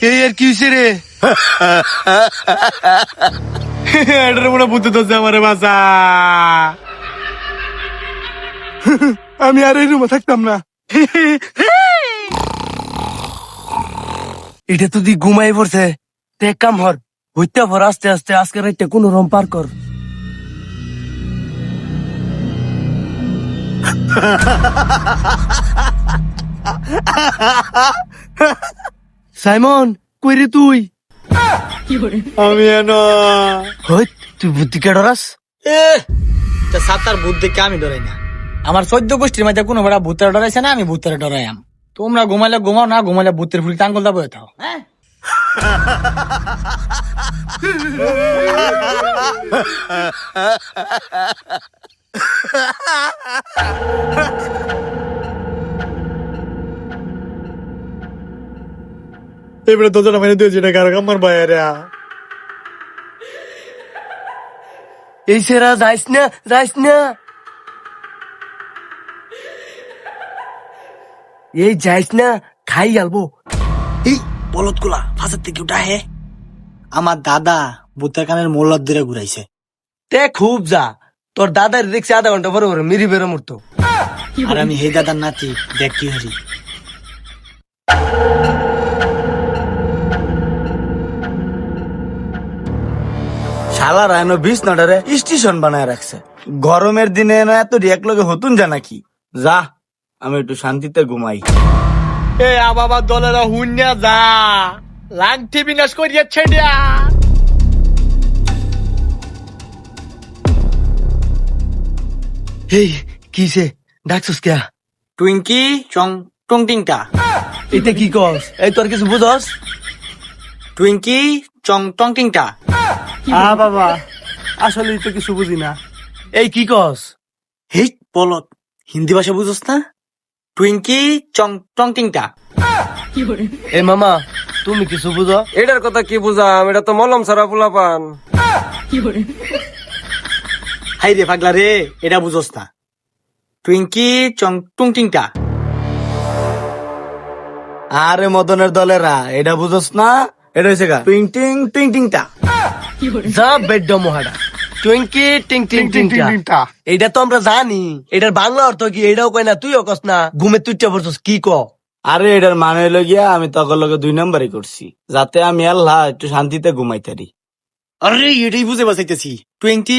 এই আর কি হয়েছে রে? এটার মনে বুঝতে তো আমার বাসা। আমি আর এই রুমে থাকতাম না। এটা তো দি ঘুমাই পড়ছে। দেখ কাম হর হইতে ভর আস্তে আস্তে আজকে রাইতে কোন রম পার কর। সাইমন কই রে তুই? আমি এনো। হই তুই বুদ্ধি কে ডরাস? সাতার ভূত দেখে আমি ডরাই না। আমার 14 গোষ্ঠীর মধ্যে কোনো বেড়া ভূতের ডরাইছে না, আমি ভূতের ডরাইম। তোমরা ঘুমাইলে ঘুমাও, না ঘুমাইলে ভূতের ফুলি টাঙ্গল দাবো থাও। হ্যাঁ এবারে তো মেরে দিয়েছি না কারো আমার বাইরে। এই সেরা যাইস না, যাইস না। এই যাইস না, খাই গেলবো। এই বলদ গুলা ফাঁসের থেকে উঠা হে। আমার দাদা ভূতের কানের মোল্লার দিরে ঘুরাইছে। তে খুব যা, তোর দাদার দেখছি আধা ঘন্টা পরে পরে মিরি বেরো মরতো। আর আমি হে দাদার নাতি, দেখ কি হারি। শালারা এনো 20 নটারে স্টেশন বানায় রাখছে। গরমের দিনে এনো এত রিয়াক লগে হতুন যা নাকি। যা আমি একটু শান্তিতে ঘুমাই। এ বাবা দলেরা হুন্যা যা, লাংটি বিনাশ করিয়াছে দিয়া। এই কিসে ডাকছস কে? টুইঙ্কি চং টং টিংটা। এটা কি কস? এই তোর কিছু বুঝস? টুইঙ্কি চং টং টিংটা। বাবা আসলে তো কিছু বুঝি না। এই কি কস? হেই বলদ, হিন্দি ভাষা বুঝস না? টুইঙ্কি চং টং টিংটা। এ মামা তুমি কিছু বুঝো? এটার কথা কি বুঝাম, এটা তো মলম সারা পোলা পান। হাই রে পাগলা রে, এটা বুঝস না? টুইঙ্কি চং টং টিংটা। আরে মদনের দলেরা এটা বুঝস না? এটা হয়েছে গা টুইং টিং টুইং টিংটা। যা বেড মহাডা টুইঙ্কি টিং টিং টিং টিং। এইটা তো আমরা জানি, এটার বাংলা অর্থ কি এটাও কই না, তুইও কস না। ঘুমে তুইটা পড়ছস কি ক? আরে এটার মানে হইলো গিয়া আমি তখন লগে 2 নম্বরই করছি, যাতে আমি আল্লাহ একটু শান্তিতে ঘুমাইতারি। আরে এটাই বুঝে বাঁচাইতেছি। টুইঙ্কি